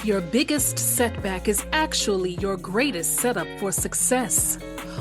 Your biggest setback is actually your greatest setup for success.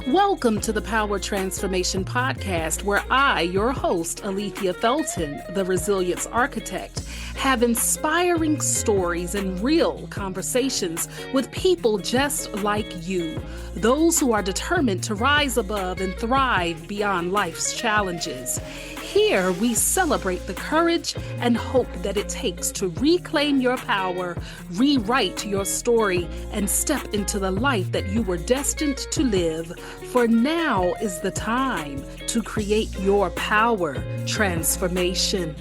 Welcome to the Power Transformation Podcast, where I, your host, Alethea Felton, the Resilience Architect, have inspiring stories and real conversations with people just like you, those who are determined to rise above and thrive beyond life's challenges. Here, we celebrate the courage and hope that it takes to reclaim your power, rewrite your story, and step into the life that you were destined to live. For now is the time to create your power transformation.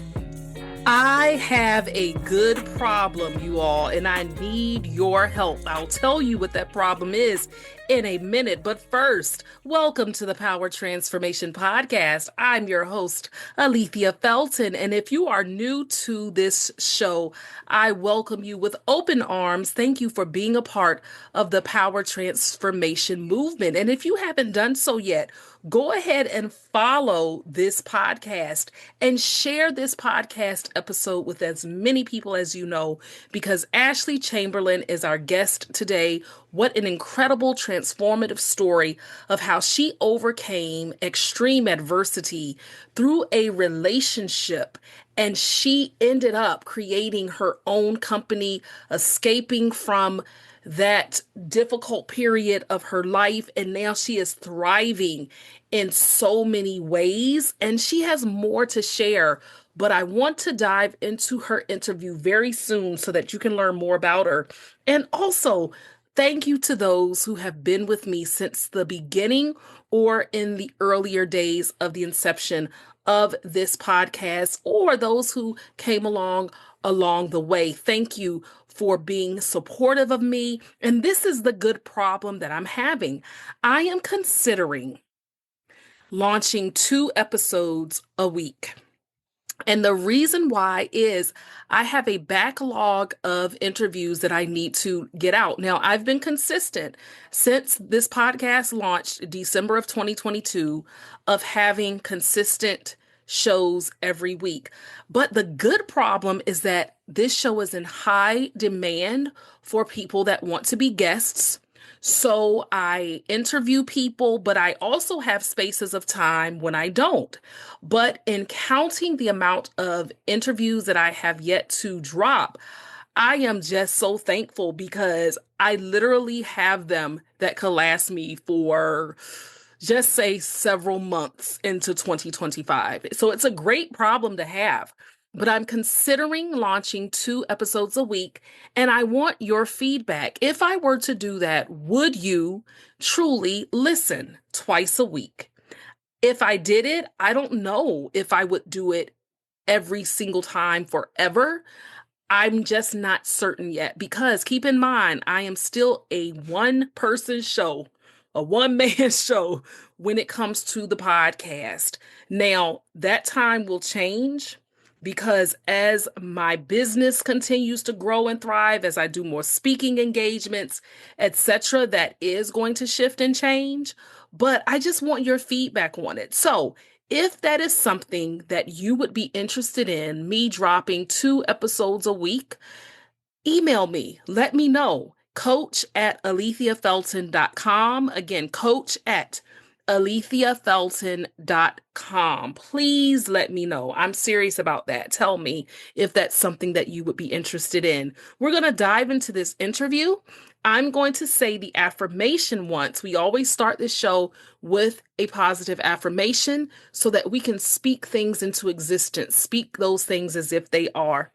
I have a good problem, you all, and I need your help. I'll tell you what that problem is in a minute. But first, welcome to the Power Transformation Podcast. I'm your host, Alethea Felton. And if you are new to this show, I welcome you with open arms. Thank you for being a part of the Power Transformation movement. And if you haven't done so yet, go ahead and follow this podcast and share this podcast episode with as many people as you know, because Ashley Chamberlain is our guest today. What an incredible transformative story of how she overcame extreme adversity through a relationship. And she ended up creating her own company, escaping from that difficult period of her life. And now she is thriving in so many ways. And she has more to share. But I want to dive into her interview very soon so that you can learn more about her. And also, thank you to those who have been with me since the beginning or in the earlier days of the inception of this podcast, or those who came along the way. Thank you for being supportive of me. And this is the good problem that I'm having. I am considering launching 2 episodes a week. And the reason why is I have a backlog of interviews that I need to get out. Now, I've been consistent since this podcast launched December of 2022 of having consistent shows every week. But the good problem is that this show is in high demand for people that want to be guests. So I interview people, but I also have spaces of time when I don't. But in counting the amount of interviews that I have yet to drop, I am just so thankful because I literally have them that could last me for just say several months into 2025. So it's a great problem to have. But I'm considering launching 2 episodes a week, and I want your feedback. If I were to do that, would you truly listen twice a week? If I did it, I don't know if I would do it every single time forever. I'm just not certain yet, because keep in mind, I am still a one-person show, a one-man show when it comes to the podcast. Now, that time will change, because as my business continues to grow and thrive, as I do more speaking engagements, etc., that is going to shift and change. But I just want your feedback on it. So if that is something that you would be interested in, me dropping 2 episodes a week, email me. Let me know. coach@aletheafelton.com. Again, coach@aletheafelton.com. Please let me know. I'm serious about that. Tell me if that's something that you would be interested in. We're going to dive into this interview. I'm going to say the affirmation once. We always start this show with a positive affirmation so that we can speak things into existence, speak those things as if they are.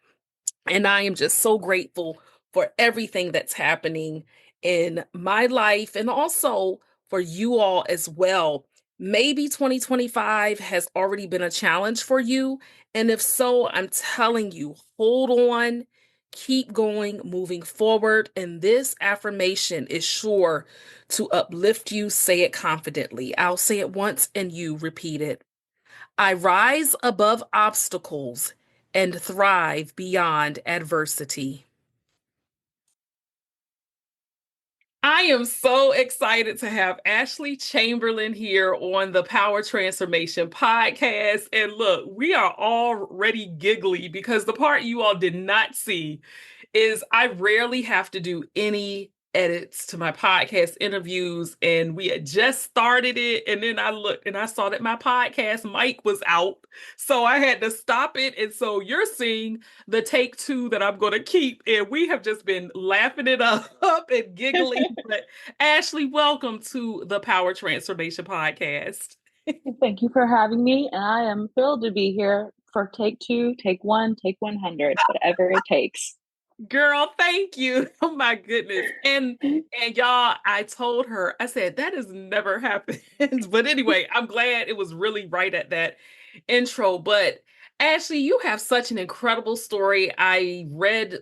And I am just so grateful for everything that's happening in my life and also for you all as well. Maybe 2025 has already been a challenge for you. And if so, I'm telling you, hold on, keep going, moving forward. And this affirmation is sure to uplift you. Say it confidently. I'll say it once and you repeat it. I rise above obstacles and thrive beyond adversity. I am so excited to have Ashley Chamberlain here on the Power Transformation Podcast. And look, we are already giggly because the part you all did not see is I rarely have to do any edits to my podcast interviews. And we had just started it. And then I looked and I saw that my podcast mic was out. So I had to stop it. And so you're seeing the take two that I'm going to keep. And we have just been laughing it up, and giggling. But Ashley, welcome to the Power Transformation Podcast. Thank you for having me. And I am thrilled to be here for take two, take one, take 100, whatever it takes. Girl, thank you. Oh my goodness. And y'all, I told her, I said, that has never happened. But anyway, I'm glad it was really right at that intro. But Ashley, you have such an incredible story. I read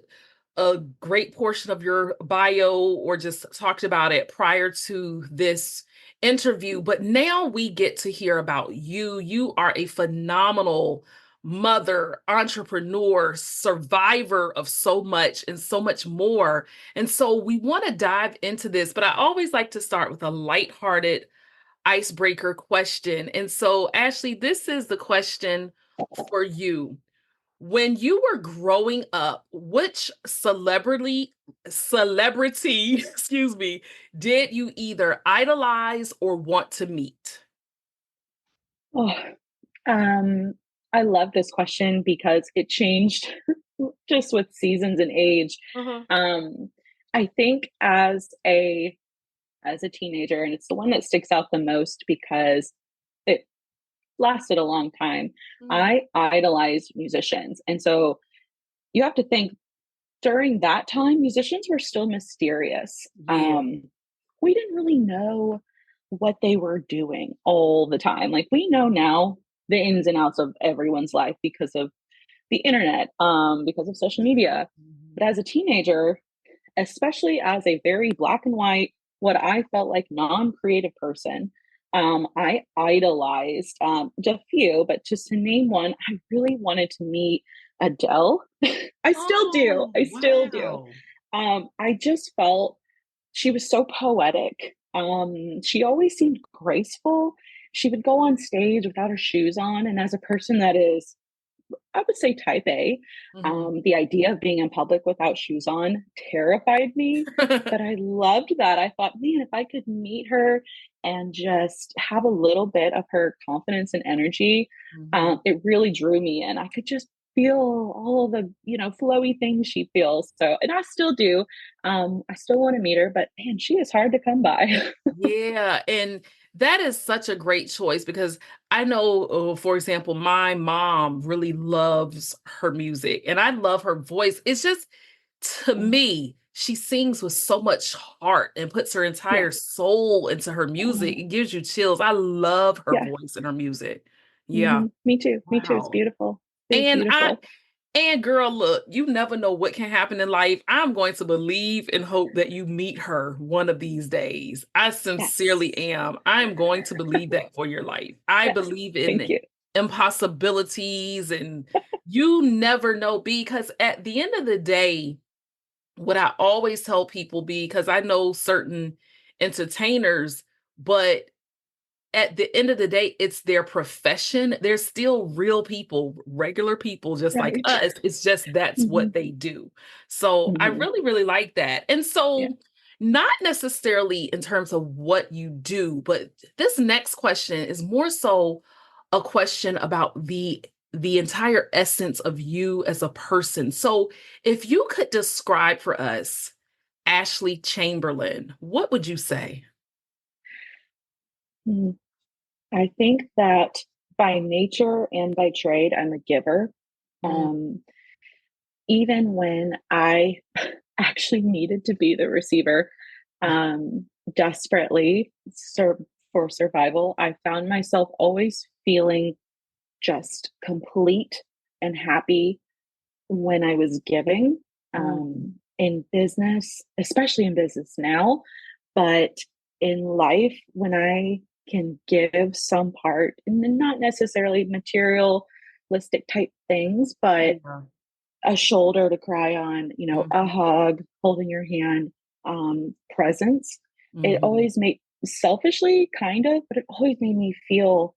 a great portion of your bio or just talked about it prior to this interview, but now we get to hear about you. You are a phenomenal mother, entrepreneur, survivor of so much and so much more. And so we want to dive into this, but I always like to start with a lighthearted icebreaker question. And so, Ashley, this is the question for you. When you were growing up, which celebrity, excuse me, did you either idolize or want to meet? Oh, um, I love this question because it changed just with seasons and age. Uh-huh. Um, I think as a teenager, and it's the one that sticks out the most because it lasted a long time. Mm. I idolized musicians. And so you have to think during that time, musicians were still mysterious. Yeah. We didn't really know what they were doing all the time. Like we know now the ins and outs of everyone's life because of the internet, because of social media. Mhm. But as a teenager, especially as a very black and white, what I felt like non-creative person, I idolized just a few, but just to name one, I really wanted to meet Adele. I still do. Oh, I still do. wow. I just felt she was so poetic. She always seemed graceful. She would go on stage without her shoes on. And as a person that is, I would say, type A, Mhm. the idea of being in public without shoes on terrified me. But I loved that. I thought, man, if I could meet her and just have a little bit of her confidence and energy, Mhm. it really drew me in. I could just feel all of the, flowy things she feels. So, and I still do. I still want to meet her, but man, she is hard to come by. Yeah, and that is such a great choice because I know, for example, my mom really loves her music and I love her voice. It's just, to me, she sings with so much heart and puts her Yeah. entire soul into her music. Oh, It gives you chills. I love her yeah. voice and her music. Yeah. Me too. Me too. It's Wow. beautiful. It is And I beautiful. and girl, look, you never know what can happen in life. I'm going to believe and hope that you meet her one of these days. I Yes. sincerely am. I'm going to believe that for your life. I Yes. believe Thank in you. impossibilities and you never know because at the end of the day, what I always tell people because I know certain entertainers, but at the end of the day, it's their profession. They're still real people, regular people just like Right. us. It's just that's hmm what they do. So I hmm really, really like that. And Yeah. so, not necessarily in terms of what you do, but this next question is more so a question about the entire essence of you as a person. So, if you could describe for us Ashley Chamberlain, what would you say? Mm. I think that by nature and by trade, I'm a giver. Mm, Um, Even when I actually needed to be the receiver, um, desperately for survival, I found myself always feeling just complete and happy when I was giving, mm, in business, especially in business now, but in life, when I can give some part, and then not necessarily materialistic type things, but yeah. a shoulder to cry on, a Mhm. hug, holding your hand, presence. It Mhm. always made selfishly kind of, but it always made me feel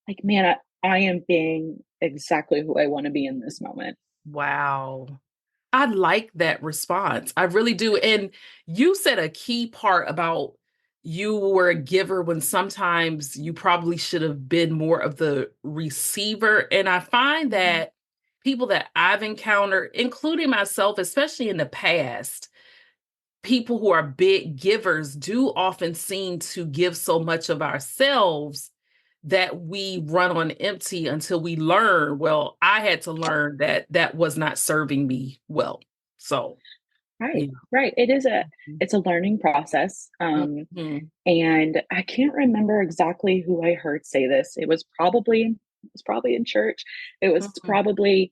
like, man, I am being exactly who I want to be in this moment. Wow. I like that response. I really do. And you said a key part about you were a giver when sometimes you probably should have been more of the receiver. And I find Mhm. that people that I've encountered, including myself, especially in the past, people who are big givers do often seem to give so much of ourselves that we run on empty until we learn. Well, I had to learn that that was not serving me well. So, Right, yeah. right. It's a learning process. Mhm. And I can't remember exactly who I heard say this. It was probably in church. It was Mhm. probably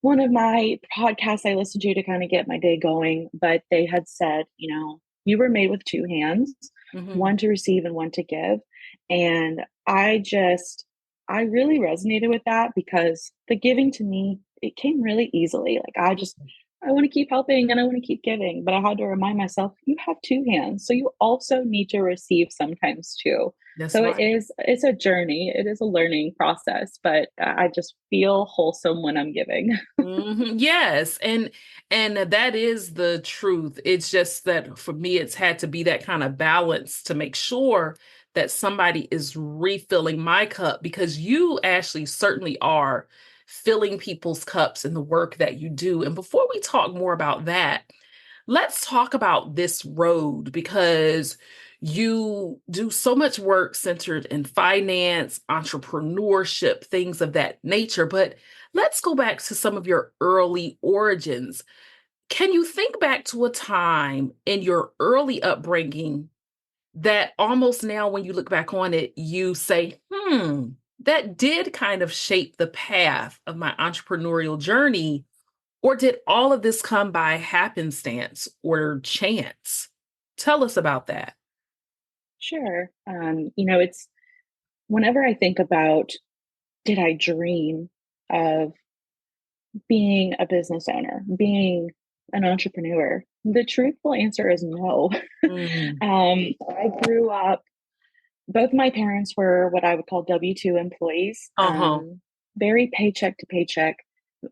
one of my podcasts I listened to kind of get my day going, but they had said, you were made with two hands, Mhm. one to receive and one to give. And I really resonated with that because the giving to me, it came really easily. Like I want to keep helping and I want to keep giving, but I had to remind myself, you have two hands. So you also need to receive sometimes too. That's So right. it's a journey. It is a learning process, but I just feel wholesome when I'm giving. Yes, and that is the truth. It's just that for me, it's had to be that kind of balance to make sure that somebody is refilling my cup because you, Ashley, certainly are filling people's cups in the work that you do. And before we talk more about that, let's talk about this road because you do so much work centered in finance, entrepreneurship, things of that nature. But let's go back to some of your early origins. Can you think back to a time in your early upbringing that almost now, when you look back on it, you say, that did kind of shape the path of my entrepreneurial journey? Or did all of this come by happenstance or chance? Tell us about that. Sure. It's whenever I think about, did I dream of being a business owner, being an entrepreneur? The truthful answer is no. Mm. I grew up, both my parents were what I would call W-2 employees, Uh-huh. very paycheck to paycheck.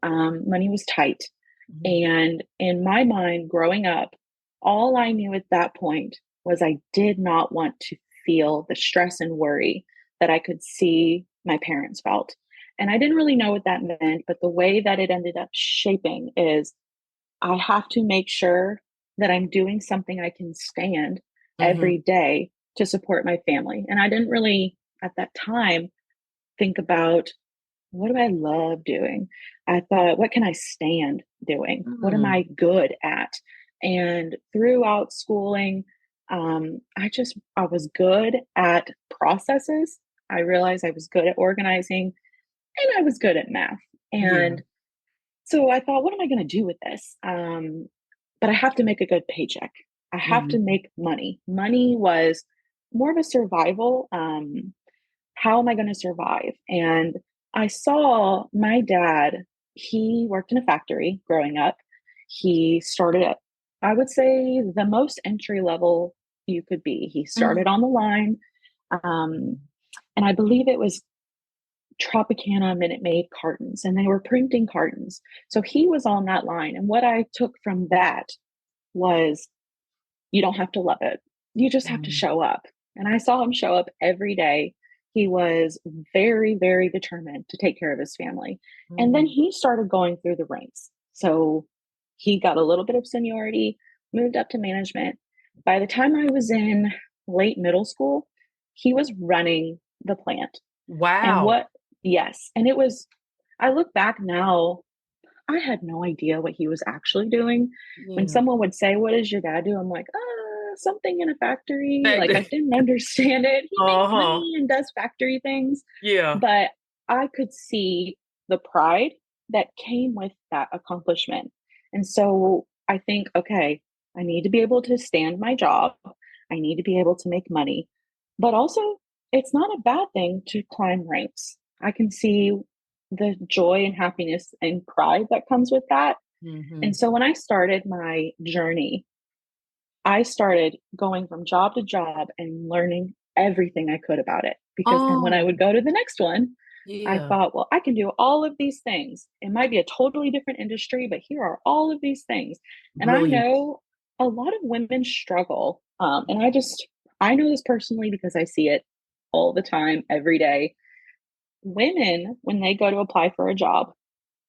Money was tight. Mhm. And in my mind, growing up, all I knew at that point was I did not want to feel the stress and worry that I could see my parents felt. And I didn't really know what that meant, but the way that it ended up shaping is I have to make sure that I'm doing something I can stand Mhm. every day to support my family. And I didn't really, at that time, think about, what do I love doing? I thought, what can I stand doing? What am I Mm. good at? And throughout schooling, I was good at processes. I realized I was good at organizing and I was good at math. Yeah. And so I thought, what am I going to do with this? But I have to make a good paycheck. I have to Mhm. make money. Money was more of a survival. How am I going to survive? And I saw my dad, he worked in a factory growing up. He started at, I would say, the most entry level you could be. He Mhm. started on the line. Um, and I believe it was Tropicana Minute Maid cartons, and they were printing cartons. So he was on that line. And what I took from that was, you don't have to love it. You just have to Mhm. show up. And I saw him show up every day. He was very, very determined to take care of his family. And then Mhm. he started going through the ranks. So he got a little bit of seniority, moved up to management. By the time I was in late middle school, he was running the plant. And Wow. what, yes. And it was, I look back now, I had no idea what he was actually doing. When Yeah. someone would say, "What does your dad do?" I'm like, something in a factory." Back Like, I then. didn't understand it. He makes Uh-huh. money and does factory things. Yeah. But I could see the pride that came with that accomplishment. And so I think, okay, I need to be able to stand my job. I need to be able to make money. But also, it's not a bad thing to climb ranks. I can see the joy and happiness and pride that comes with that. And Mhm. so when I started my journey, I started going from job to job and learning everything I could about it. Because then when I Oh. would go to the next one, I Yeah. thought, well, I can do all of these things. It might be a totally different industry, but here are all of these things. And I Brilliant. know a lot of women struggle. I know this personally because I see it all the time, every day. Women, when they go to apply for a job,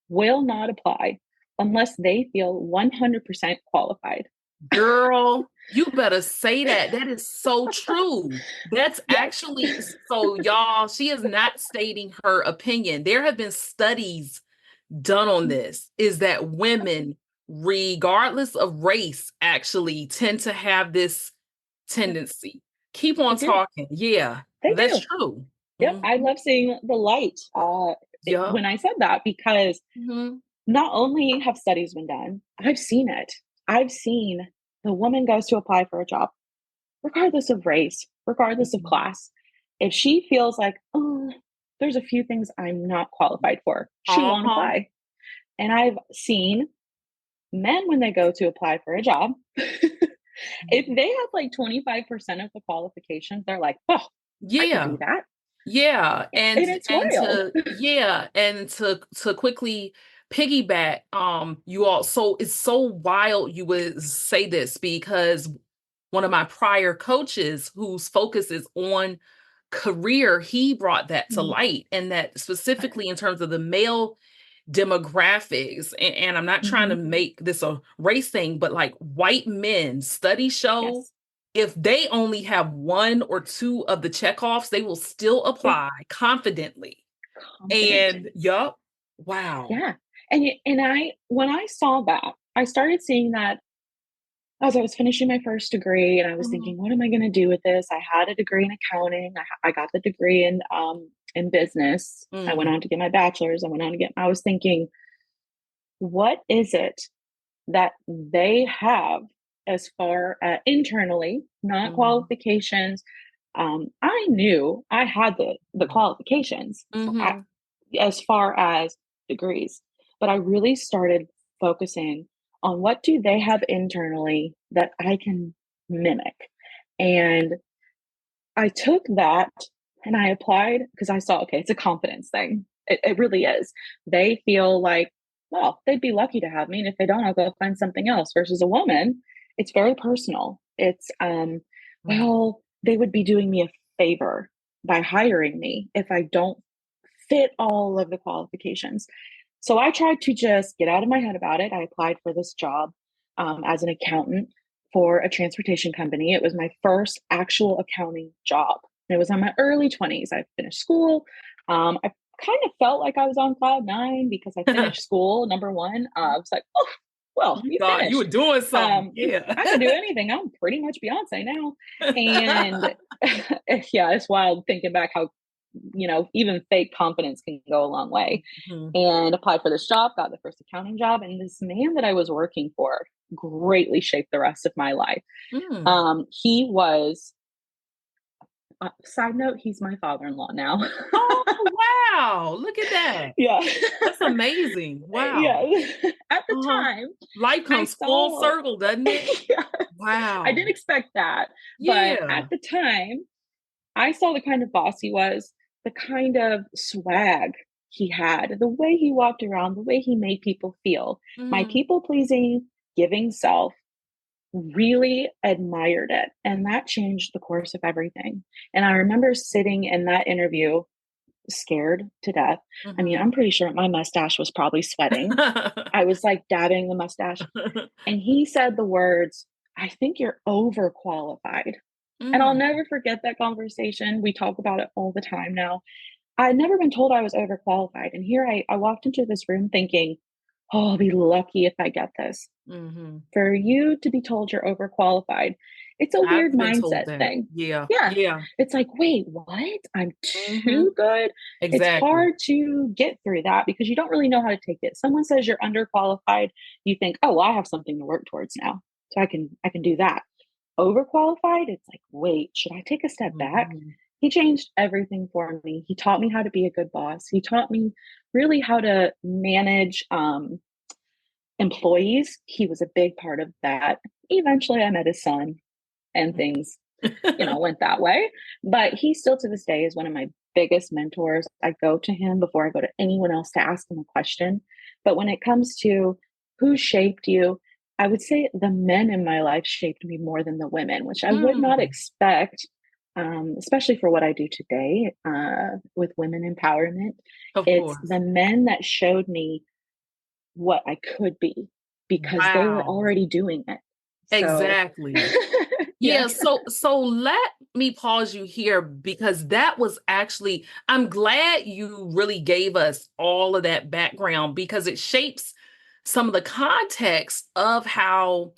will not apply unless they feel 100% qualified. Girl, you better say that. That is so true. That's Yes. actually so, y'all, she is not stating her opinion. There have been studies done on this, is that women, regardless of race, actually tend to have this Yep, tendency. Keep they on do. talking. Yeah, They that's do. true. Yep. I Mhm. love seeing the light Yep. when I said that because Mhm. not only have studies been done, I've seen it. I've seen the woman goes to apply for a job, regardless of race, regardless of Mhm. class. If she feels like, oh, there's a few things I'm not qualified for, she won't Uh-huh. apply. And I've seen men when they go to apply for a job, if Mhm. they have like 25% of the qualifications, they're like, oh, I could Yeah. do that. Yeah, And it's wild. and to quickly piggyback, you all, so it's so wild you would say this because one of my prior coaches whose focus is on career, he brought that to Mm, light, and that specifically in terms of the male demographics, and I'm not trying to mhm. make this a race thing, but like white men, studies show Yes. if they only have one or two of the checkoffs, they will still Yeah. apply confidently. Confident. And yup, wow. Yeah. When I saw that, I started seeing that as I was finishing my first degree and I was Mhm, thinking, what am I going to do with this? I had a degree in accounting. I got the degree in business. I went mm, on to get my bachelor's. I was thinking, what is it that they have as far internally, not mhm, qualifications? I knew I had the qualifications mhm, as far as degrees, but I really started focusing on what do they have internally that I can mimic. And I took that and I applied because I saw, okay, it's a confidence thing. It really is. They feel like, well, they'd be lucky to have me. And if they don't, I'll go find something else. Versus a woman, it's very personal. right. Well, they would be doing me a favor by hiring me if I don't fit all of the qualifications. So I tried to just get out of my head about it. I applied for this job as an accountant for a transportation company. It was my first actual accounting job. It was in my early 20s. I finished school. I kind of felt like I was on cloud nine because I finished school, number one. I was like, oh, well, You you thought you were finished. doing something. Yeah. I can do anything. I'm pretty much Beyonce now. And yeah, it's wild thinking back how, even fake confidence can go a long way. Mhm, And applied for this job, got the first accounting job. And this man that I was working for greatly shaped the rest of my life. mm. He was, side note, he's my father in law now. Oh, wow, look at that. Yeah. That's amazing. Yeah. Wow. At the Uh-huh. time, Life I comes full saw, circle, doesn't it? yeah, I Wow. didn't expect that. But at Yeah. the time, I saw the kind of boss he was, the kind of swag he had, the way he walked around, the way he made people feel. My Mhm, people pleasing, giving self, really admired it. And that changed the course of everything. And I remember sitting in that interview scared to death. I mean, mhm. I'm pretty sure my mustache was probably sweating. I was like dabbing the mustache. And he said the words, I think you're overqualified. And I'll Mm, never forget that conversation. We talk about it all the time now. I'd never been told I was overqualified. And here I walked into this room thinking, oh, I'll be lucky if I get this. mhm. For you to be told you're overqualified, it's a weird I've been told mindset that. thing. Yeah, Yeah. yeah. It's like, wait, what? I'm too Mhm. good. It's Exactly. hard to get through that because you don't really know how to take it. Someone says you're underqualified, you think, oh, well, I have something to work towards now. So I can do that. Overqualified, it's like, wait, should I take a step back? Mhm. He changed everything for me. He taught me how to be a good boss. He taught me really how to manage employees. He was a big part of that. Eventually, I met his son and things, went that way. But he still to this day is one of my biggest mentors. I go to him before I go to anyone else to ask him a question. But when it comes to who shaped you, I would say the men in my life shaped me more than the women, which I would not Mm, expect, especially for what I do today with women empowerment. of It's course. the men that showed me what I could be because they were Wow. already doing it. So, Exactly. yeah, Yeah, so let me pause you here because that was actually, I'm glad you really gave us all of that background because it shapes some of the context of how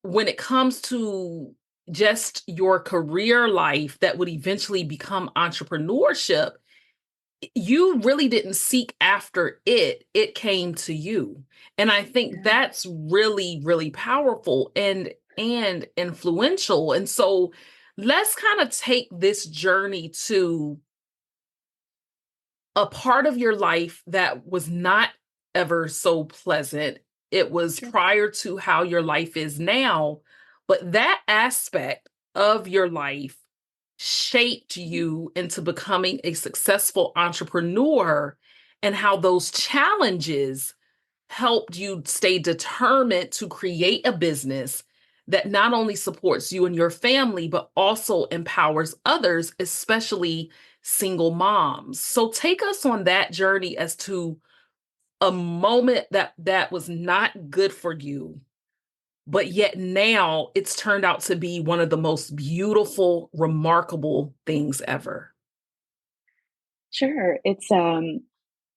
when it comes to just your career life that would eventually become entrepreneurship, you really didn't seek after it, it came to you. And I think yeah, that's really, really powerful and influential. And so let's kind of take this journey to a part of your life that was not ever so pleasant. It was sure. prior to how your life is now, but that aspect of your life shaped you into becoming a successful entrepreneur, and how those challenges helped you stay determined to create a business that not only supports you and your family, but also empowers others, especially single moms. So take us on that journey as to a moment that was not good for you, but yet now it's turned out to be one of the most beautiful, remarkable things ever. Sure. It's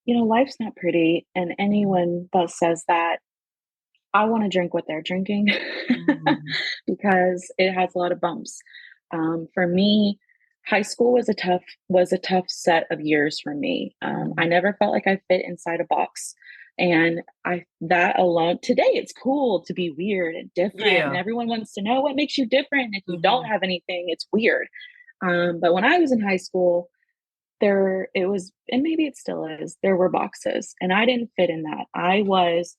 life's not pretty, and anyone that says that, I want to drink what they're drinking Mhm. because it has a lot of bumps. For me, high school was a tough set of years for me. I Mhm. never felt like I fit inside a box, and I that alone. Today, it's cool to be weird and different, and Yeah. everyone wants to know what makes you different. If you don't Mhm. have anything, it's weird. But when I was in high school, there it was, and maybe it still is. There were boxes, and I didn't fit in that. I was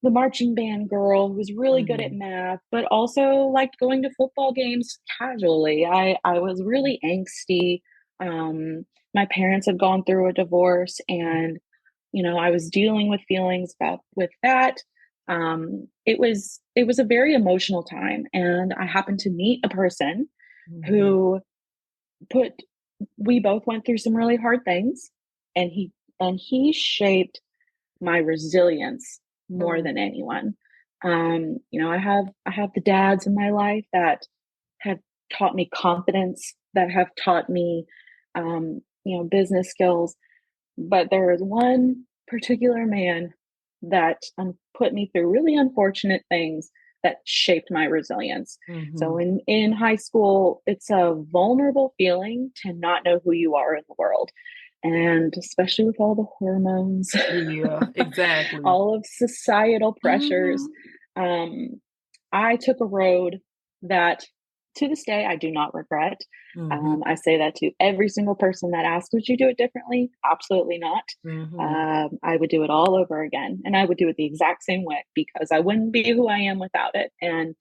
the marching band girl who was really good at Mhm. math, but also liked going to football games casually. I was really angsty. Um, my parents had gone through a divorce, and I was dealing with feelings about with that. It was a very emotional time, and I happened to meet a person Mhm. who put we both went through some really hard things, and he shaped my resilience more Mhm. than anyone. I have the dads in my life that have taught me confidence, that have taught me, business skills. But there is one particular man that put me through really unfortunate things that shaped my resilience. So Mhm. in high school, it's a vulnerable feeling to not know who you are in the world. And especially with all the hormones, Yeah, exactly. all of societal pressures, Mhm. um, I took a road that to this day I do not regret. Mhm. I say that to every single person that asks, would you do it differently? Absolutely not. Mhm. I would do it all over again, and I would do it the exact same way because I wouldn't be who I am without it. And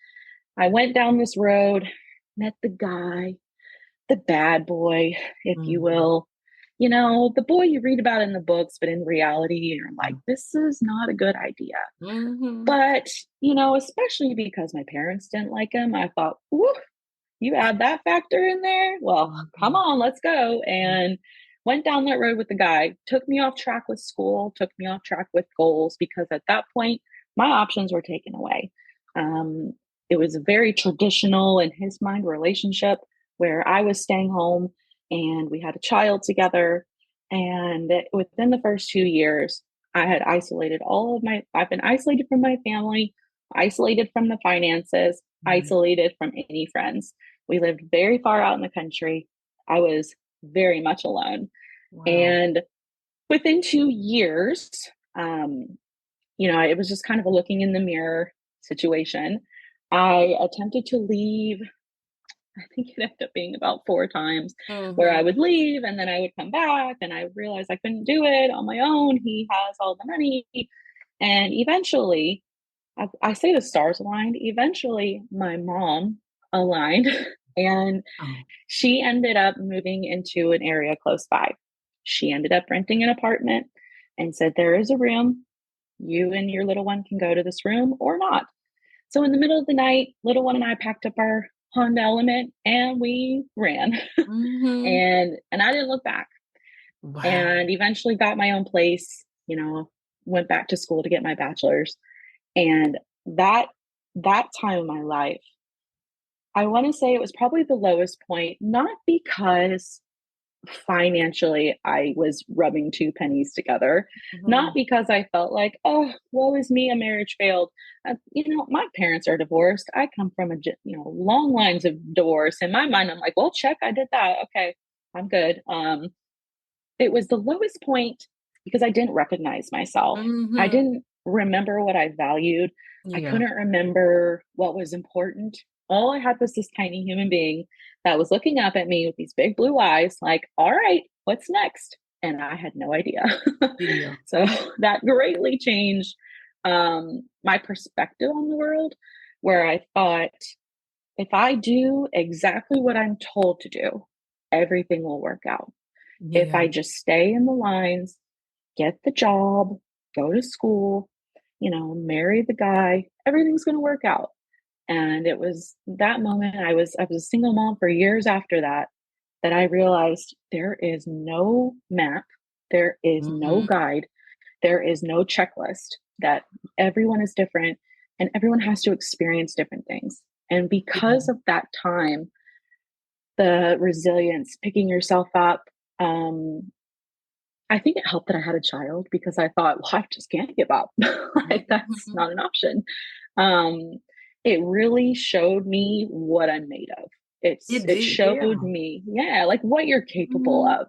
I went down this road, met the guy, the bad boy, if you Mhm. will. The boy you read about in the books, but in reality, you're like, this is not a good idea. Mhm. But, especially because my parents didn't like him, I thought, woo, you add that factor in there? Well, come Mhm. on, let's go. And went down that road with the guy, took me off track with school, took me off track with goals, because at that point, my options were taken away. Um, it was a very traditional, in his mind, relationship where I was staying home and we had a child together. And within the first 2 years, I've been isolated from my family, isolated from the finances, Mhm. isolated from any friends. We lived very far out in the country. I was very much alone. Wow. And within 2 years, um, it was just kind of a looking in the mirror situation. I attempted to leave. I think it ended up being about 4 times where I Mhm. would leave and then I would come back, and I realized I couldn't do it on my own. He has all the money. And eventually, I say the stars aligned. Eventually, my mom aligned And Oh. she ended up moving into an area close by. She ended up renting an apartment and said, there is a room. You and your little one can go to this room or not. So in the middle of the night, little one and I packed up our Honda Element and we ran. Mhm. And I didn't look back. Wow. And eventually got my own place, went back to school to get my bachelor's. And that that time of my life, I want to say it was probably the lowest point, not because financially I was rubbing two pennies together, not Mhm. because I felt like, oh, woe is me, a marriage failed. My parents are divorced. I come from long lines of divorce. In my mind, I'm like, well, check, I did that. Okay, I'm good. It was the lowest point because I didn't recognize myself. I Mhm. didn't remember what I valued. I Yeah. couldn't remember what was important. All I had was this tiny human being that was looking up at me with these big blue eyes, like, all right, what's next? And I had no idea. Yeah. So that greatly changed my perspective on the world, where I thought, if I do exactly what I'm told to do, everything will work out. If Yeah. I just stay in the lines, get the job, go to school, marry the guy, everything's going to work out. And it was that moment, I was a single mom for years after that, that I realized there is no map, there is no Mhm. guide, there is no checklist, that everyone is different and everyone has to experience different things. And Yeah. because of that time, the resilience, picking yourself up, um, I think it helped that I had a child, because I thought, well, I just can't give up. Like, that's Mhm. not an option. Um, it really showed me what I'm made of. It It did, yeah. showed me, yeah, like what you're capable Mhm. of.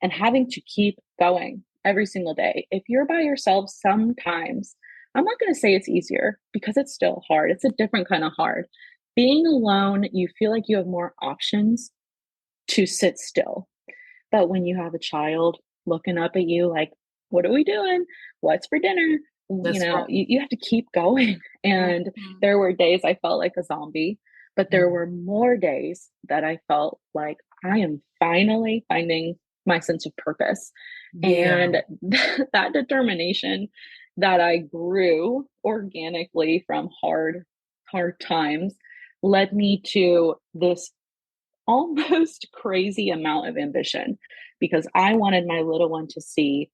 And having to keep going every single day. If you're by yourself, sometimes I'm not going to say it's easier, because it's still hard. It's a different kind of hard. Being alone, you feel like you have more options to sit still, but when you have a child looking up at you like, what are we doing? What's for dinner? That's right. You have to keep going. And Mhm. there were days I felt like a zombie, but there Yeah. were more days that I felt like I am finally finding my sense of purpose. Yeah. And that determination that I grew organically from hard times led me to this almost crazy amount of ambition, because I wanted my little one to see,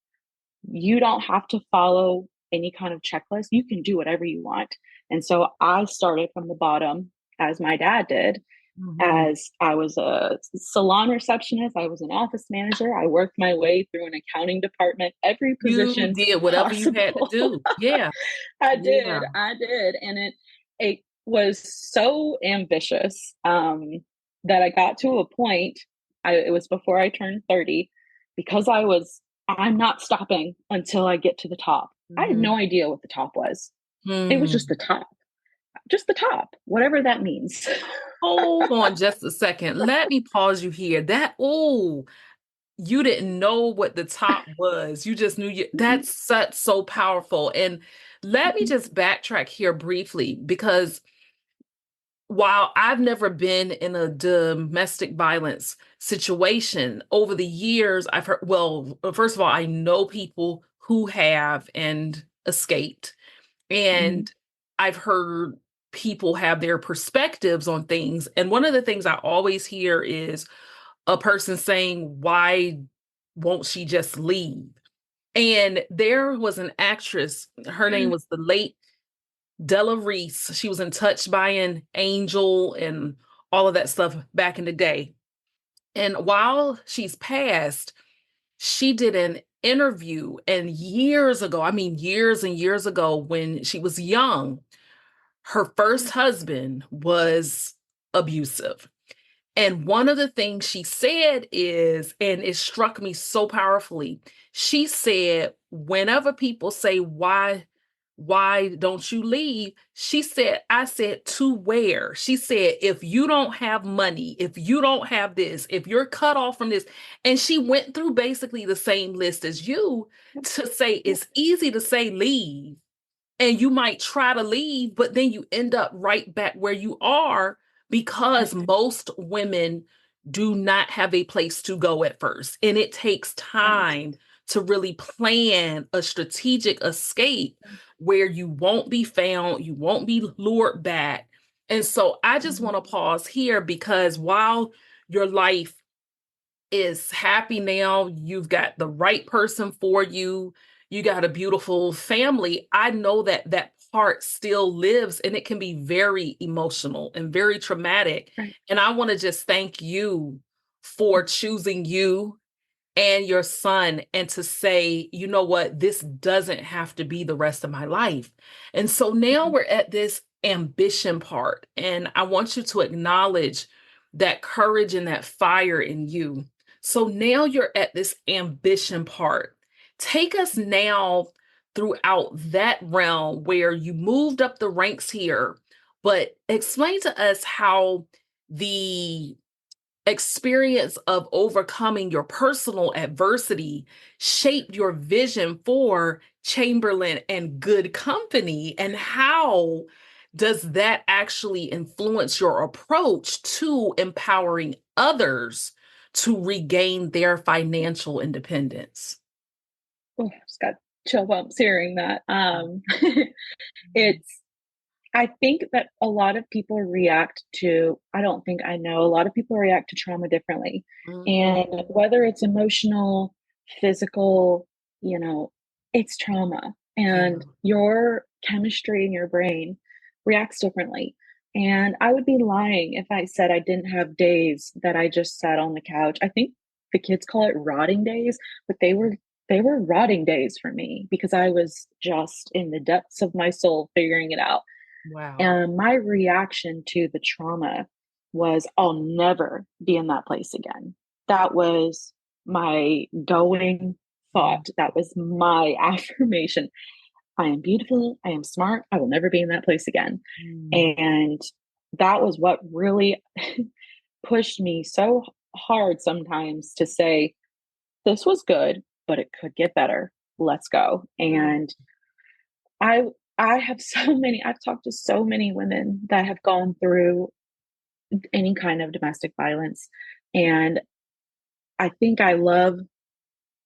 you don't have to follow any kind of checklist. You can do whatever you want. And so I started from the bottom, as my dad did. Mhm. As I was a salon receptionist, I was an office manager. I worked my way through an accounting department, every You position did whatever you had to possible. do. Yeah. I Yeah. did. I did. And it was so ambitious, that I got to a point, it was before I turned 30, because I'm not stopping until I get to the top. I had Mhm. no idea what the top was. It was Hmm. just the top, whatever that means. Hold on just a second. Let me pause you here. You didn't know what the top was. You just knew Mhm, that's such so powerful. And let me mhm, just backtrack here briefly because while I've never been in a domestic violence situation, over the years, I've heard, well, first of all, I know people who have and escaped. mhm, And I've heard people have their perspectives on things. And one of the things I always hear is a person saying, why won't she just leave? And there was an actress, her name was the late Della Reese. She was in Touched by an Angel and all of that stuff back in the day. And while she's passed, she did an interview, and years ago, I mean, years and years ago, when she was young, her first husband was abusive. And one of the things she said is, and it struck me so powerfully, she said, whenever people say, why don't you leave? She said, I said, to where? She said, if you don't have money, if you don't have this, if you're cut off from this. And she went through basically the same list as you yep, to say yep, it's easy to say leave, and you might try to leave, but then you end up right back where you are because Right. most women do not have a place to go at first. And it takes Right. time to really plan a strategic escape where you won't be found, you won't be lured back. And so I just Mhm. want to pause here because while your life is happy now, you've got the right person for you, you got a beautiful family. I know that that part still lives and it can be very emotional and very traumatic. Right. And I want to just thank you for choosing you and your son and to say, you know what, this doesn't have to be the rest of my life. And so now Mhm. we're at this ambition part. And I want you to acknowledge that courage and that fire in you. So now you're at this ambition part. Take us now throughout that realm where you moved up the ranks here, but explain to us how the experience of overcoming your personal adversity shaped your vision for Chamberlain and Good Company, and how does that actually influence your approach to empowering others to regain their financial independence? Oh, just got chill bumps hearing that. It's I think that a lot of people react to I don't think I know, a lot of people react to trauma differently. Mhm. And whether it's emotional, physical, you know, it's trauma. Yeah. And your chemistry in your brain reacts differently. And I would be lying if I said I didn't have days that I just sat on the couch. I think the kids call it rotting days, but they were rotting days for me because I was just in the depths of my soul figuring it out. Wow. And my reaction to the trauma was, I'll never be in that place again. That was my going Mm. thought. That was my affirmation. I am beautiful. I am smart. I will never be in that place again. Mm. And that was what really pushed me so hard sometimes to say, this was good, but it could get better. Let's go. Mm. And I I have so many I've talked to so many women that have gone through any kind of domestic violence, and I think I love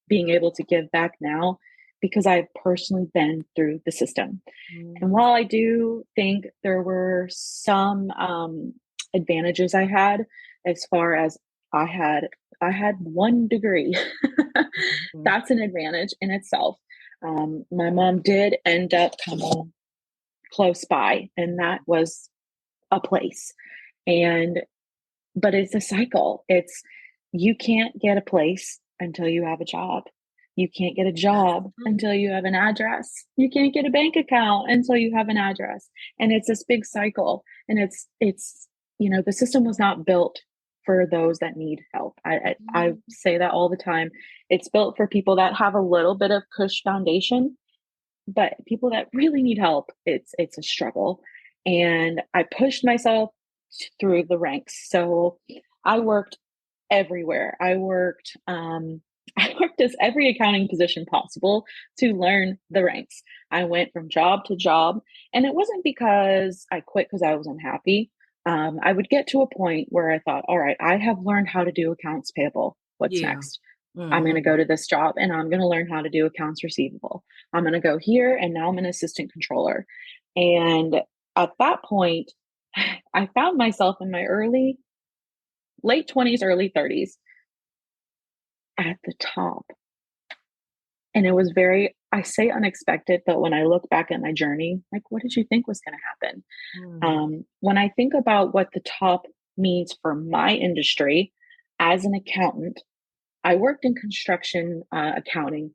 being able to give back now because I've personally been through the system. And Mm. while I do think there were some, advantages I had as far as I had I had 1 degree. Mhm. That's an advantage in itself. My mom did end up coming close by, and that was a place. And but it's a cycle. It's you can't get a place until you have a job. You can't get a That's job true. until you have an address. You can't get a bank account until you have an address. And it's this big cycle. And it's the system was not built for those that need help. I Mm. say that all the time. It's built for people that have a little bit of cush foundation, but people that really need help, it's a struggle. And I pushed myself through the ranks. So I worked everywhere. I worked as every accounting position possible to learn the ranks. I went from job to job, and it wasn't because I quit because I was unhappy. I would get to a point where I thought, all right, I have learned how to do accounts payable. What's Yeah. next? I'm going to Mhm. go to this job and I'm going to learn how to do accounts receivable. I'm going to go here and now I'm an assistant controller. And at that point, I found myself in my late 20s, early 30s at the top. And it was very, I say unexpected, but when I look back at my journey, like, what did you think was going to happen? Mm. When I think about what the top means for my industry as an accountant, I worked in construction accounting,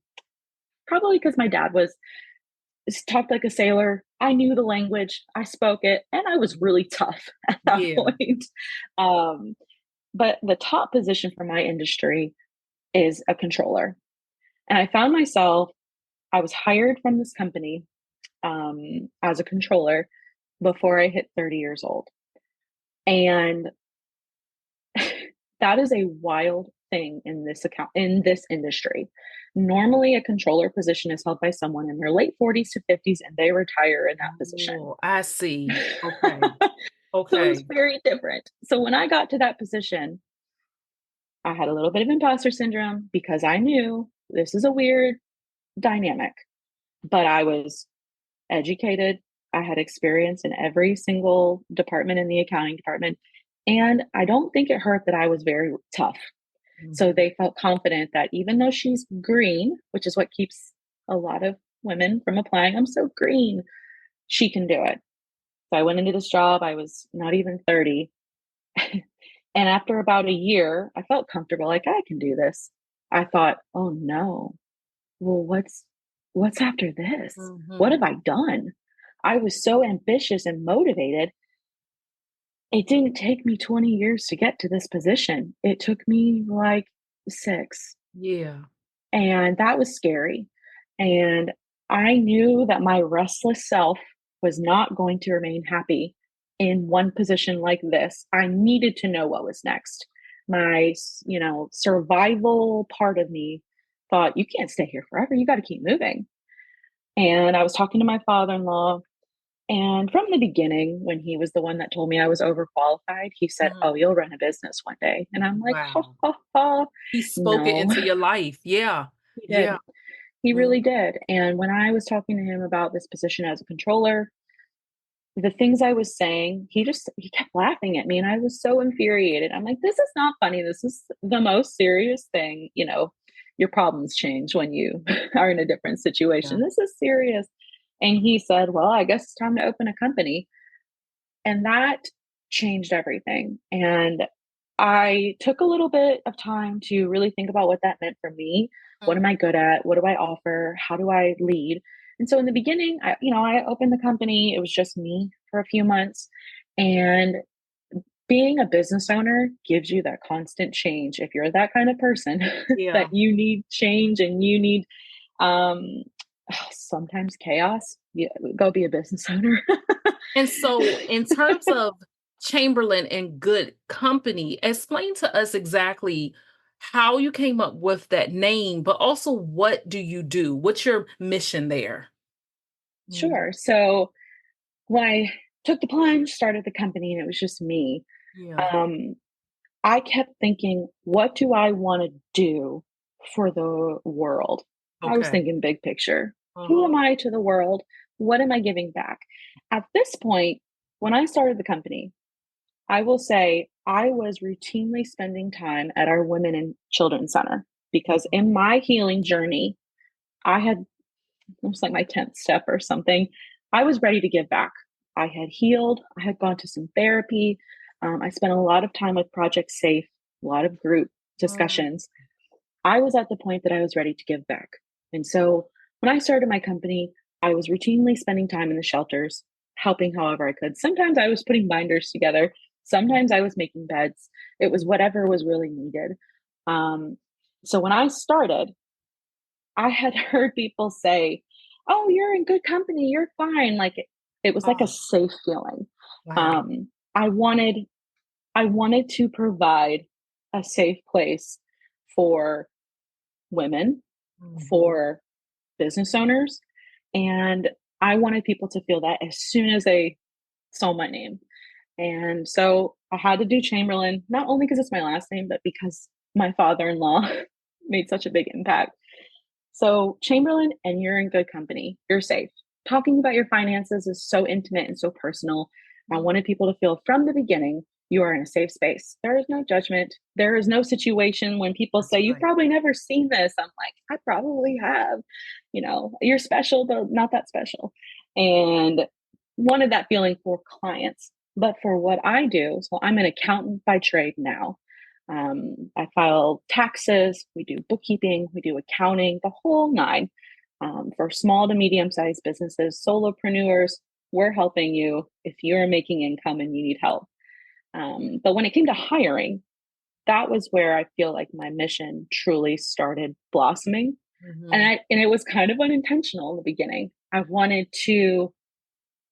probably because my dad was talked like a sailor. I knew the language, I spoke it, and I was really tough at that Yeah. point. Um, but the top position for my industry is a controller. And I found myself, I was hired from this company as a controller before I hit 30 years old. And that is a wild thing in this industry. Normally a controller position is held by someone in their late 40s to 50s and they retire in that position. Oh, I see. Okay. So it was Okay. very different. So when I got to that position, I had a little bit of imposter syndrome because I knew this is a weird dynamic, but I was educated. I had experience in every single department in the accounting department. And I don't think it hurt that I was very tough. So Mhm. they felt confident that even though she's green, which is what keeps a lot of women from applying, I'm so green, she can do it. So I went into this job. I was not even 30. And after about a year, I felt comfortable, like I can do this. I thought, oh no, well, what's after this? What Mhm. have I done? I was so ambitious and motivated. It didn't take me 20 years to get to this position. It took me like 6. Yeah. And that was scary. And I knew that my restless self was not going to remain happy in one position like this. I needed to know what was next. My, survival part of me thought, you can't stay here forever. You got to keep moving. And I was talking to my father in law. And from the beginning, when he was the one that told me I was overqualified, he said, oh, Mhm. you'll run a business one day. And I'm like, ha, Wow. ha, ha. He spoke it No, into your life. Yeah. he Yeah. did. He really Mhm. did. And when I was talking to him about this position as a controller, the things I was saying, he kept laughing at me and I was so infuriated. I'm like, this is not funny. This is the most serious thing, your problems change when you are in a different Yeah. situation. This is serious. And he said, well, I guess it's time to open a company. And that changed everything. And I took a little bit of time to really think about what that meant for me. What am Mhm. I good at? What do I offer? How do I lead? And so in the beginning, I opened the company. It was just me for a few months. And being a business owner gives you that constant change. If you're that kind of person that Yeah. you need change and you need um sometimes chaos, go be a business owner. And so, in terms of Chamberlain and Good Company, explain to us exactly how you came up with that name, but also what do you do? What's your mission there? Mhm. Sure. So when I took the plunge, started the company, and it was just me, Yeah. um, I kept thinking, what do I want to do for the world? I was Okay. thinking big picture. Who am Uh-huh. I to the world? What am I giving back? At this point, when I started the company, I will say I was routinely spending time at our Women and Children's Center because in my healing journey, I had almost like my 10th step or something. I was ready to give back. I had healed, I had gone to some therapy. I spent a lot of time with Project Safe, a lot of group Mhm. discussions. I was at the point that I was ready to give back. And so when I started my company, I was routinely spending time in the shelters, helping however I could. Sometimes I was putting binders together, sometimes I was making beds. It was whatever was really needed. Um, so when I started, I had heard people say, "Oh, you're in good company. You're fine." Like it was like a Oh, safe feeling. wow. Um, I wanted I wanted to provide a safe place for women, Mhm. for business owners, and I wanted people to feel that as soon as they saw my name. And so I had to do Chamberlain, not only because it's my last name, but because my father-in-law made such a big impact. So, Chamberlain, and you're in good company. You're safe. Talking about your finances is so intimate and so personal. I Mhm. wanted people to feel from the beginning you are in a safe space. There is no judgment. There is no situation when people That's say, you've right. probably never seen this. I'm like, I probably have. You're special, but not that special. And wanted that feeling for clients. But for what I do, so I'm an accountant by trade now. I file taxes, we do bookkeeping, we do accounting, the whole nine. For small to medium sized businesses, solopreneurs, we're helping you if you're making income and you need help. But when it came to hiring, that was where I feel like my mission truly started blossoming. Mhm. And it was kind of unintentional in the beginning. I wanted to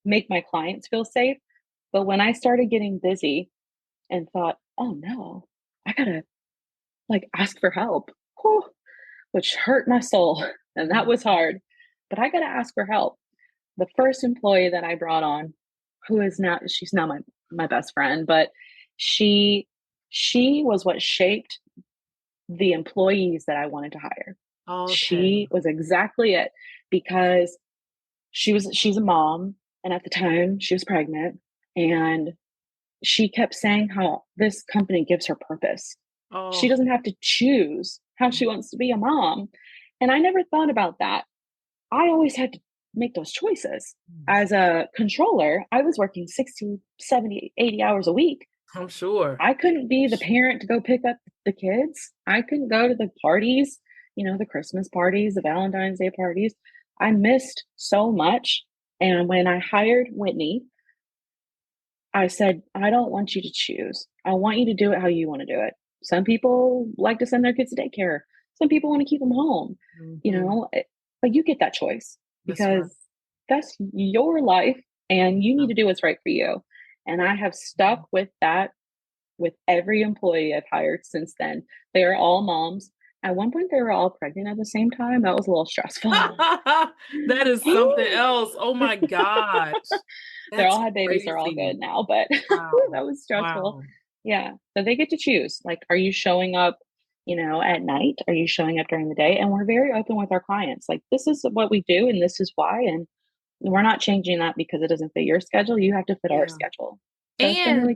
make my clients feel safe. But when I started getting busy and thought, oh no, I gotta like ask for help, whew, which hurt my soul. And that was Mhm. hard. But I got to ask for help. The first employee that I brought on, she's now my my best friend, but she she was what shaped the employees that I wanted to hire. Okay. She was exactly it because she's a mom, and at the time she was pregnant, and she kept saying how this company gives her purpose. She Oh. doesn't have to choose how she wants to be a mom. And I never thought about that. I always had to make those choices. As a controller, I was working 60, 70, 80 hours a week. I'm sure. I couldn't be the parent to go pick up the kids. I couldn't go to the parties, the Christmas parties, the Valentine's Day parties. I missed so much. And when I hired Whitney, I said, I don't want you to choose. I want you to do it how you want to do it. Some people like to send their kids to daycare. Some people want to keep them home, Mhm. but you get that choice That's right. because that's your life and you need to do what's right for you. And I have stuck with that with every employee I've hired since then. They are all moms. At one point, they were all pregnant at the same time. That was a little stressful. That is something else. Oh my gosh. They all That's had babies, they're all crazy. good now, but Wow. that was stressful. Wow. Yeah, so they get to choose, like, are you showing up, at night? Are you showing up during the day? And we're very open with our clients, like, "This is what we do, and this is why, and we're not changing that because it doesn't fit your schedule, you have to fit our Yeah. schedule." So it's been really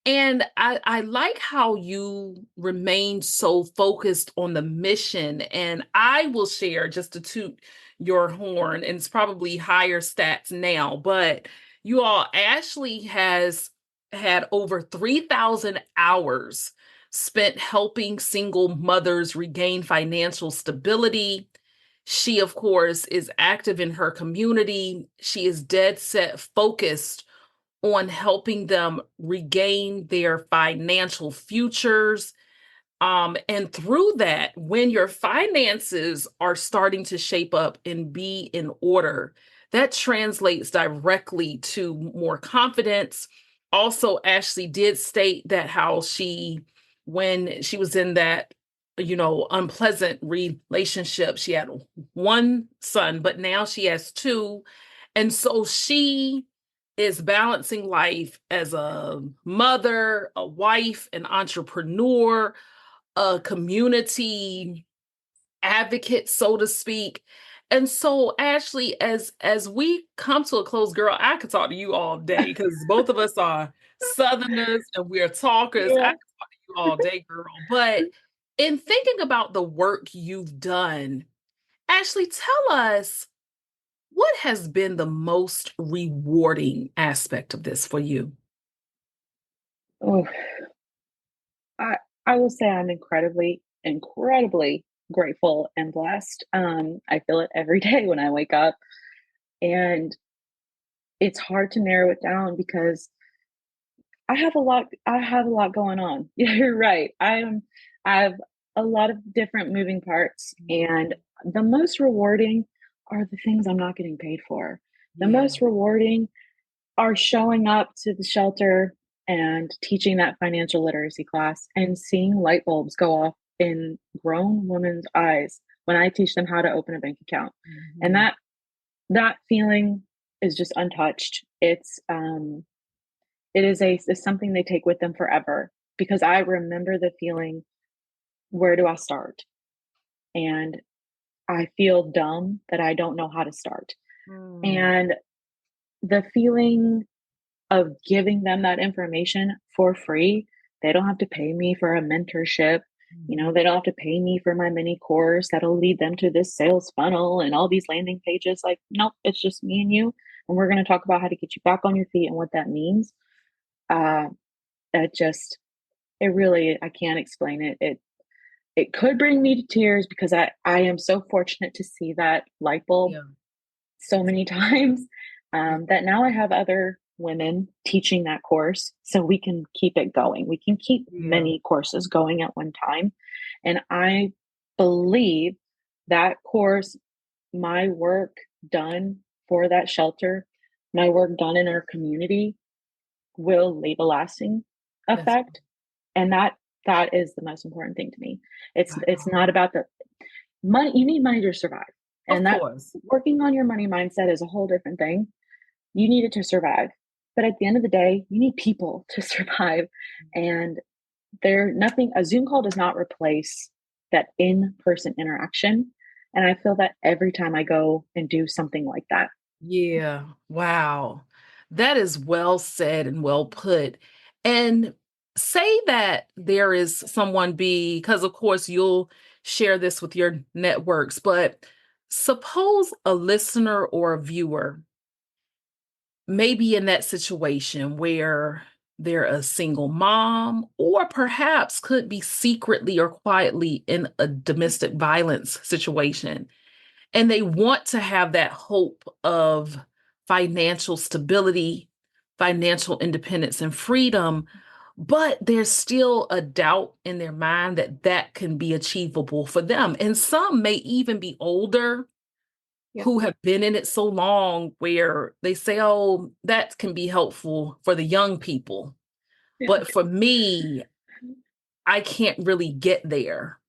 And great. I like how you remain so focused on the mission. And I will share just to toot your horn, and it's probably higher stats now, but you all, Ashley has had over 3,000 hours spent helping single mothers regain financial stability. She, of course, is active in her community. She is dead set focused on helping them regain their financial futures. And through that, when your finances are starting to shape up and be in order, that translates directly to more confidence. Also, Ashley did state that how when she was in that, unpleasant relationship, she had one son, but now she has two. And so she is balancing life as a mother, a wife, an entrepreneur, a community advocate, so to speak. And so, Ashley, as we come to a close, girl, I could talk to you all day because both of us are Southerners and we're talkers. I Yeah. could talk to you all day, girl. But in thinking about the work you've done, Ashley, tell us what has been the most rewarding aspect of this for you? Oh, I I will say I'm incredibly, incredibly grateful and blessed. I feel it every day when I wake up, and it's hard to narrow it down because I have a lot going on. Yeah, you're right. I have a lot of different moving parts, and the most rewarding are the things I'm not getting paid for. The Yeah, most rewarding are showing up to the shelter and teaching that financial literacy class and seeing light bulbs go off in grown women's eyes when I teach them how to open a bank account. And mhm, that feeling is just untouched. It's something they take with them forever because I remember the feeling, where do I start? And I feel dumb that I don't know how to start. mm, And the feeling of giving them that information for free. They don't have to pay me for a mentorship. mhm, They don't have to pay me for my mini course that'll lead them to this sales funnel and all these landing pages. Like, nope, it's just me and you. And we're going to talk about how to get you back on your feet and what that means. Uh, that just, it really, I can't explain it. It could bring me to tears because I am so fortunate to see that light bulb yeah, so many times, mm, that now I have other women teaching that course so we can keep it going. We can keep yeah, many courses going at one time. And I believe that course, my work done for that shelter, my work done in our community will leave a lasting that's effect. And that is the most important thing to me. It's wow. not about the money. You need money to survive. Of And that course. working on your money mindset is a whole different thing. You need it to survive. But at the end of the day, you need people to survive. And a Zoom call does not replace that in-person interaction. And I feel that every time I go and do something like that. Yeah. Wow. That is well said and well put. And say that there is someone because of course you'll share this with your networks, but suppose a listener or a viewer may be in that situation where they're a single mom or perhaps could be secretly or quietly in a domestic violence situation. And they want to have that hope of financial stability, financial independence, and freedom. But there's still a doubt in their mind that that can be achievable for them. And some may even be older Yep. who have been in it so long where they say, oh, that can be helpful for the young people. Yeah. But for me, I can't really get there.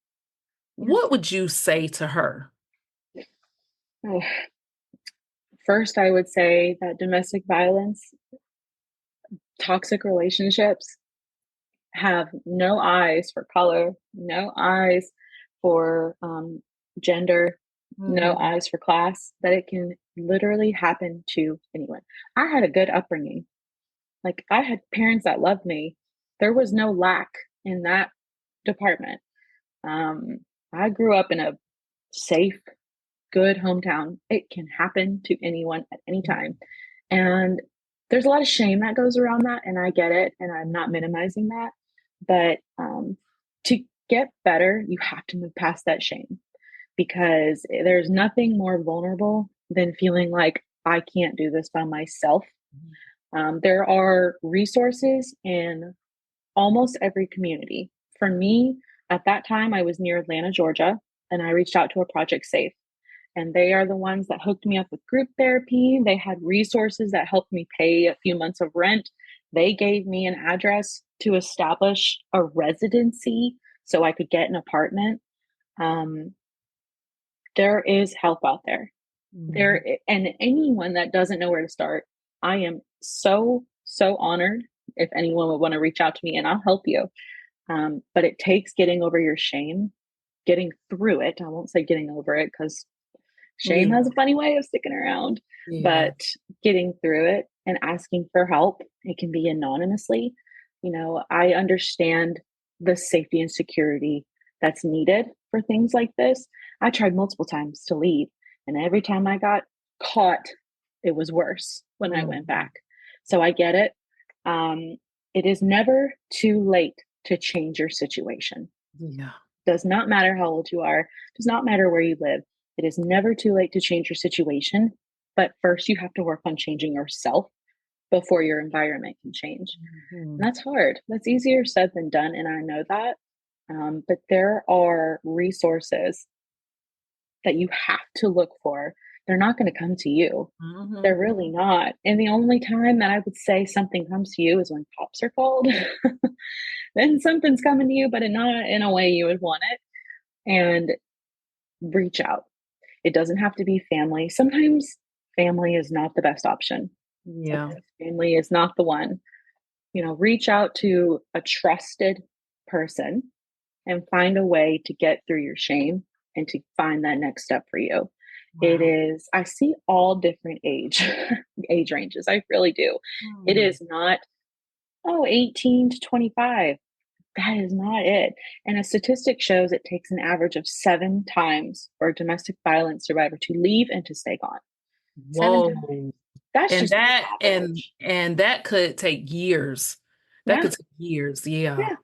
Yeah. What would you say to her? Oh, first, I would say that domestic violence, toxic relationships have no eyes for color, no eyes for gender, no Mhm. eyes for class, that it can literally happen to anyone. I had a good upbringing. Like, I had parents that loved me. There was no lack in that department. Um, I grew up in a safe, good hometown. It can happen to anyone at any time. And there's a lot of shame that goes around that. And I get it. And I'm not minimizing that. But to get better, you have to move past that shame because there's nothing more vulnerable than feeling like I can't do this by myself. There are resources in almost every community. For me, at that time, I was near Atlanta, Georgia, and I reached out to a Project Safe. And they are the ones that hooked me up with group therapy. They had resources that helped me pay a few months of rent. They gave me an address to establish a residency so I could get an apartment. Um, there is help out there. Mhm. And anyone that doesn't know where to start, I am so honored if anyone would want to reach out to me and I'll help you. But it takes getting over your shame, getting through it. I won't say getting over it because shame Yeah. has a funny way of sticking around, Yeah. but getting through it and asking for help, it can be anonymously. I understand the safety and security that's needed for things like this. I tried multiple times to leave, and every time I got caught, it was worse when I went Mhm. back. So I get it. Um, it is never too late to change your situation. Yeah. Does not matter how old you are, does not matter where you live. It is never too late to change your situation. But first, you have to work on changing yourself before your environment can change. Mhm. And that's hard. That's easier said than done. And I know that. But there are resources that you have to look for. They're not going to come to you. They're Mhm. really not. And the only time that I would say something comes to you is when cops are called. Then something's coming to you, but not in a way you would want it. And reach out. It doesn't have to be family. Sometimes family is not the best option. Yeah. Sometimes family is not the one. Reach out to a trusted person and find a way to get through your shame and to find that next step for you. It Wow. is, I see all different age ranges. I really do. It Mm. is not, 18 to 25. That is not it. And a statistic shows it takes an average of 7 times for a domestic violence survivor to leave and to stay gone. 7 times. Whoa. That's And just the that and average. and that could take years. That Yeah. could take years. Yeah. Yeah.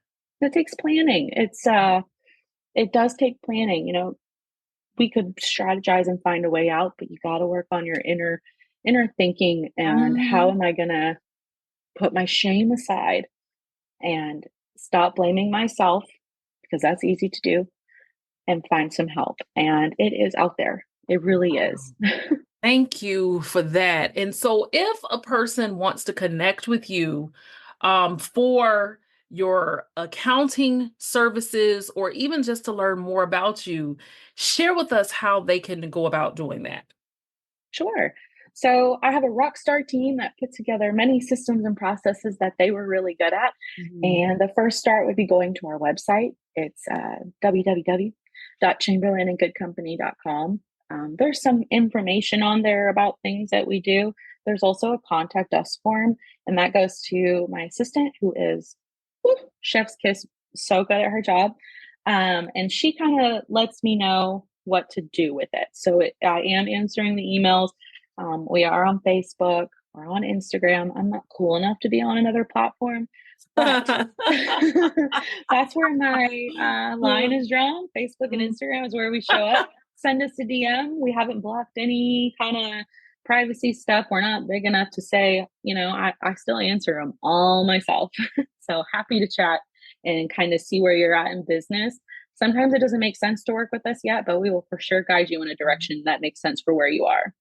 That takes planning. It does take planning. We could strategize and find a way out, but you got to work on your inner thinking and how Mhm. am I going to put my shame aside and stop blaming myself because that's easy to do and find some help. And it is out there. It really is. Thank you for that. And so if a person wants to connect with you for your accounting services or even just to learn more about you, share with us how they can go about doing that. Sure. So I have a rock star team that put together many systems and processes that they were really good at. Mhm. And the first start would be going to our website. It's www.chamberlainandgoodcompany.com. There's some information on there about things that we do. There's also a contact us form, and that goes to my assistant, who is chef's kiss, so good at her job. And she kind of lets me know what to do with it. So I am answering the emails. We are on Facebook, we're on Instagram. I'm not cool enough to be on another platform, but that's where my line is drawn. Facebook and Instagram is where we show up. Send us a DM. We haven't blocked any kind of privacy stuff. We're not big enough to say, I still answer them all myself. So happy to chat and kind of see where you're at in business. Sometimes it doesn't make sense to work with us yet, but we will for sure guide you in a direction that makes sense for where you are.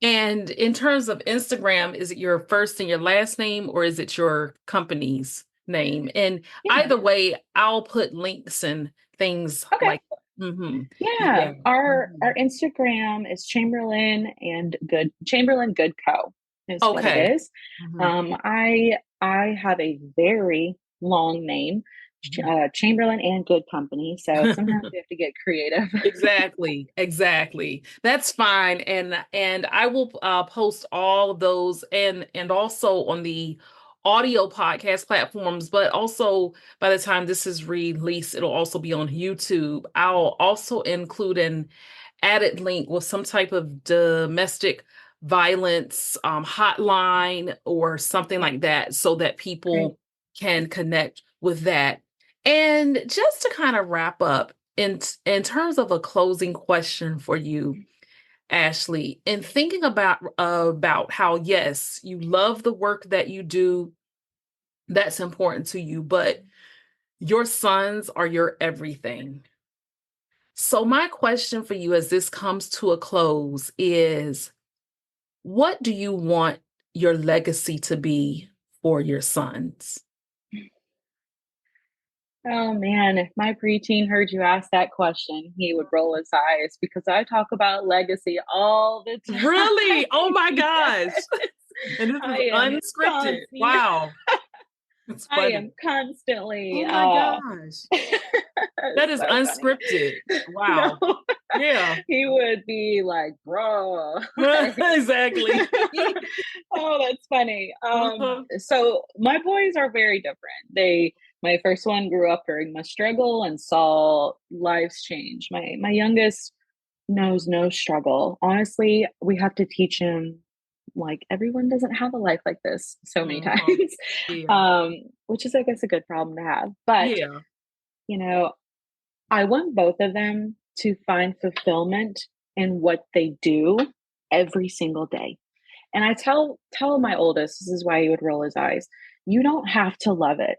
And in terms of Instagram, is it your first and your last name, or is it your company's name? And Yeah. either way, I'll put links and things Okay. like that. Mm-hmm. Yeah. Our Instagram is Chamberlain Good Co. is what it Okay. is. I have a very long name, Chamberlain and Good Company. So sometimes we have to get creative. Exactly. That's fine. And I will post all of those and also on the audio podcast platforms, but also by the time this is released, it'll also be on YouTube. I'll also include an added link with some type of domestic violence hotline or something like that so that people can connect with that. And just to kind of wrap up, in terms of a closing question for you, Ashley, in thinking about how, yes, you love the work that you do, that's important to you, but your sons are your everything. So my question for you as this comes to a close is, what do you want your legacy to be for your sons? Oh man, if my preteen heard you ask that question, he would roll his eyes because I talk about legacy all the time. Really? Oh my gosh. Yes. And this I is am unscripted. Wow. It's I funny. am constantly Oh my gosh. That is so funny. unscripted. No, Wow. Yeah. he would be like, bro. Exactly. Oh, that's funny. Uh-huh. So my boys are very different. My first one grew up during my struggle and saw lives change. My youngest knows no struggle. Honestly, we have to teach him, like, everyone doesn't have a life like this so many times. Yeah. Which is, I guess, a good problem to have. But Yeah. you know, I want both of them to find fulfillment in what they do every single day. And I tell my oldest, this is why he would roll his eyes. You don't have to love it,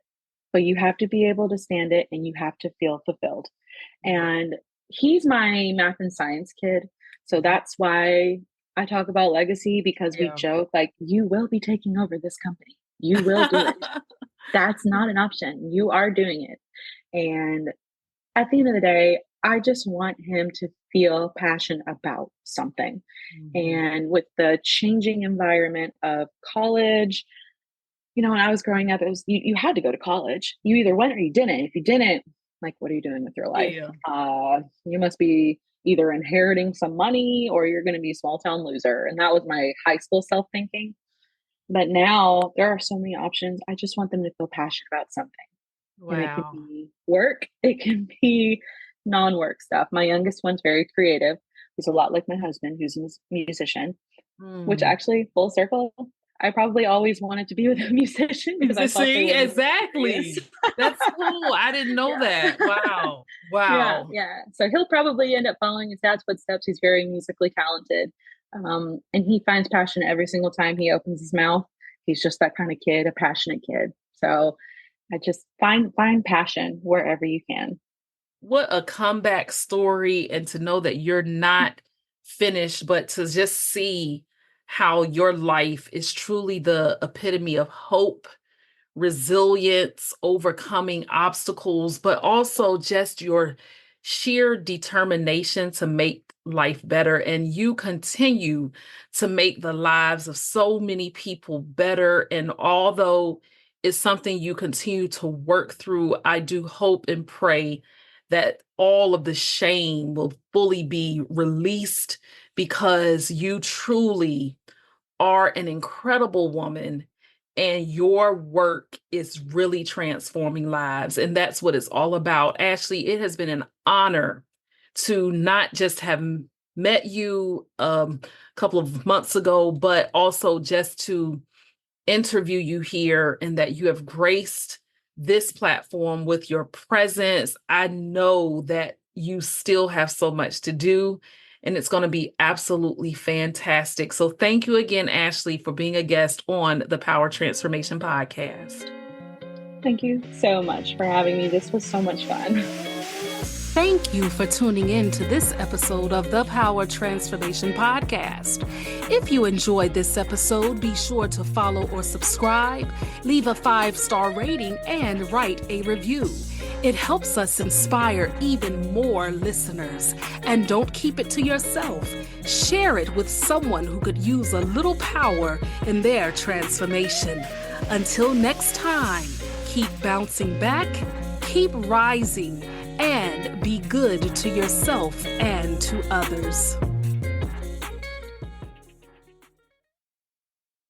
but you have to be able to stand it and you have to feel fulfilled. And he's my math and science kid. So that's why I talk about legacy, because we Yeah. joke like, you will be taking over this company. You will do it. That's not an option. You are doing it. And at the end of the day, I just want him to feel passion about something. And with the changing environment of college, when I was growing up, it was you had to go to college. You either went or you didn't. If you didn't, like, what are you doing with your life? Yeah. You must be either inheriting some money or you're going to be a small town loser. And that was my high school self thinking. But now there are so many options. I just want them to feel passionate about something. And it can Wow. be work, it can be non-work stuff. My youngest one's very creative. He's a lot like my husband, who's a musician, which actually, full circle, I probably always wanted to be with a musician because I thought they See, were exactly. That's cool. I didn't know that. Wow. Yeah, Wow. yeah. So he'll probably end up following his dad's footsteps. He's very musically talented. And he finds passion every single time he opens his mouth. He's just that kind of kid, a passionate kid. So I just find passion wherever you can. What a comeback story, and to know that you're not finished, but to just see how your life is truly the epitome of hope, resilience, overcoming obstacles, but also just your sheer determination to make life better, and you continue to make the lives of so many people better. And although it's something you continue to work through, I do hope and pray that all of the shame will fully be released, because you truly are an incredible woman and your work is really transforming lives. And that's what it's all about. Ashley, it has been an honor to not just have met you a couple of months ago, but also just to interview you here, and that you have graced this platform with your presence. I know that you still have so much to do, and it's going to be absolutely fantastic. So thank you again, Ashley, for being a guest on the Power Transformation Podcast. Thank you so much for having me. This was so much fun. Thank you for tuning in to this episode of the Power Transformation Podcast. If you enjoyed this episode, be sure to follow or subscribe, leave a 5-star rating, and write a review. It helps us inspire even more listeners. And don't keep it to yourself. Share it with someone who could use a little power in their transformation. Until next time, keep bouncing back, keep rising, and be good to yourself and to others.